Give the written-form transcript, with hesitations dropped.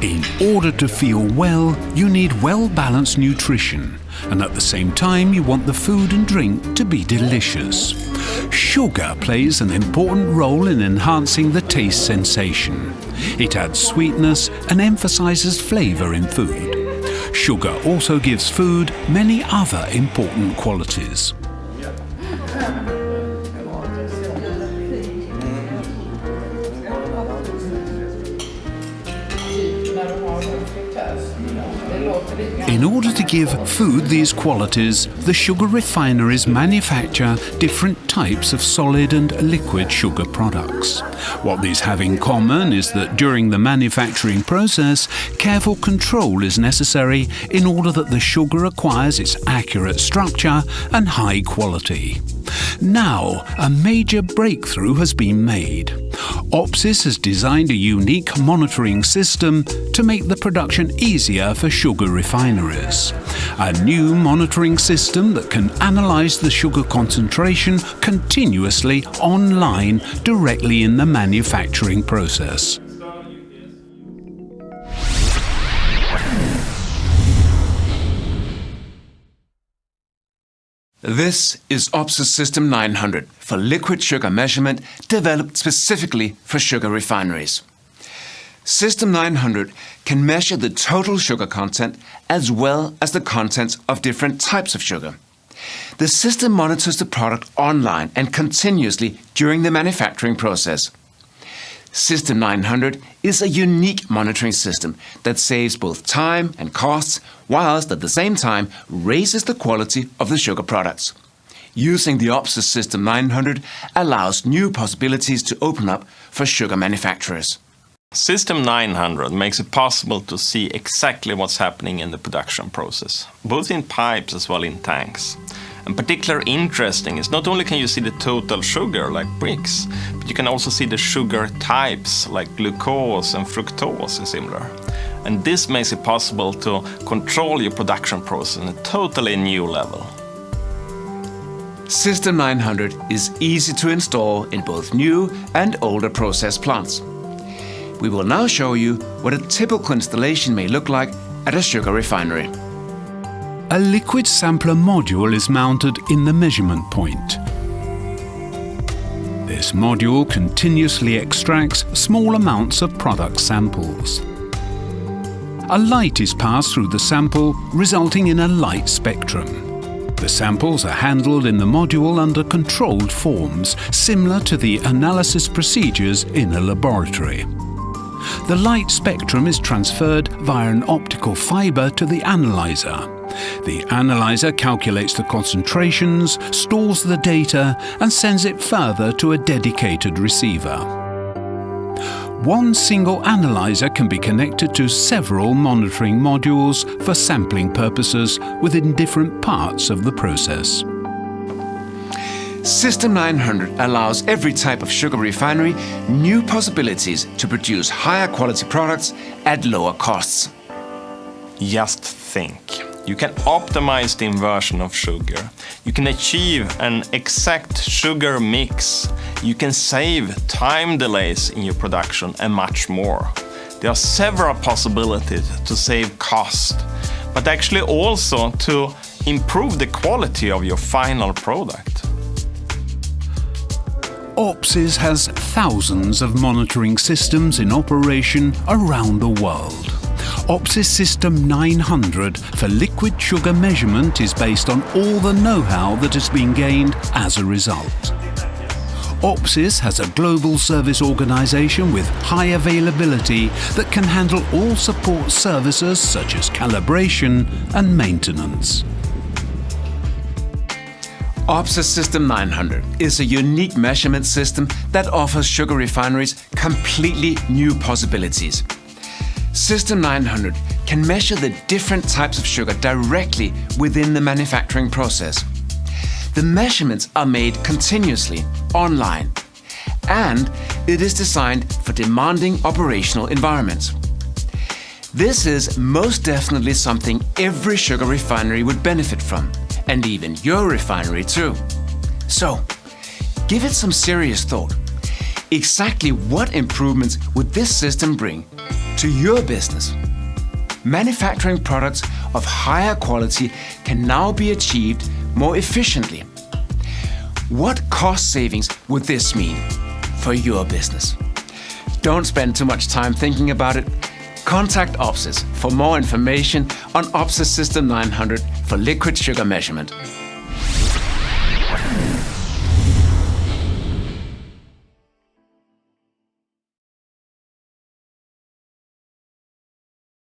In order to feel well, you need well-balanced nutrition, and at the same time you want the food and drink to be delicious. Sugar plays an important role in enhancing the taste sensation. It adds sweetness and emphasizes flavor in food. Sugar also gives food many other important qualities. In order to give food these qualities, the sugar refineries manufacture different types of solid and liquid sugar products. What these have in common is that during the manufacturing process, careful control is necessary in order that the sugar acquires its accurate structure and high quality. Now, a major breakthrough has been made. OPSIS has designed a unique monitoring system to make the production easier for sugar refineries. A new monitoring system that can analyze the sugar concentration continuously online directly in the manufacturing process. This is OPSIS System 900 for liquid sugar measurement developed specifically for sugar refineries. System 900 can measure the total sugar content as well as the contents of different types of sugar. The system monitors the product online and continuously during the manufacturing process. System 900 is a unique monitoring system that saves both time and costs, whilst at the same time raises the quality of the sugar products. Using the OPSIS System 900 allows new possibilities to open up for sugar manufacturers. System 900 makes it possible to see exactly what's happening in the production process, both in pipes as well in tanks. And particularly interesting is not only can you see the total sugar like Brix, but you can also see the sugar types like glucose and fructose and similar. And this makes it possible to control your production process on a totally new level. System 900 is easy to install in both new and older process plants. We will now show you what a typical installation may look like at a sugar refinery. A liquid sampler module is mounted in the measurement point. This module continuously extracts small amounts of product samples. A light is passed through the sample, resulting in a light spectrum. The samples are handled in the module under controlled forms, similar to the analysis procedures in a laboratory. The light spectrum is transferred via an optical fibre to the analyser. The analyzer calculates the concentrations, stores the data, and sends it further to a dedicated receiver. One single analyzer can be connected to several monitoring modules for sampling purposes within different parts of the process. System 900 allows every type of sugar refinery new possibilities to produce higher quality products at lower costs. Just think. You can optimize the inversion of sugar. You can achieve an exact sugar mix. You can save time delays in your production and much more. There are several possibilities to save cost, but actually also to improve the quality of your final product. OPSIS has thousands of monitoring systems in operation around the world. OPSIS System 900 for liquid sugar measurement is based on all the know-how that has been gained as a result. OPSIS has a global service organization with high availability that can handle all support services such as calibration and maintenance. OPSIS System 900 is a unique measurement system that offers sugar refineries completely new possibilities. System 900 can measure the different types of sugar directly within the manufacturing process. The measurements are made continuously, online, and it is designed for demanding operational environments. This is most definitely something every sugar refinery would benefit from, and even your refinery too. So, give it some serious thought. Exactly what improvements would this system bring to your business? Manufacturing products of higher quality can now be achieved more efficiently. What cost savings would this mean for your business? Don't spend too much time thinking about it. Contact OPSIS for more information on OPSIS System 900 for liquid sugar measurement.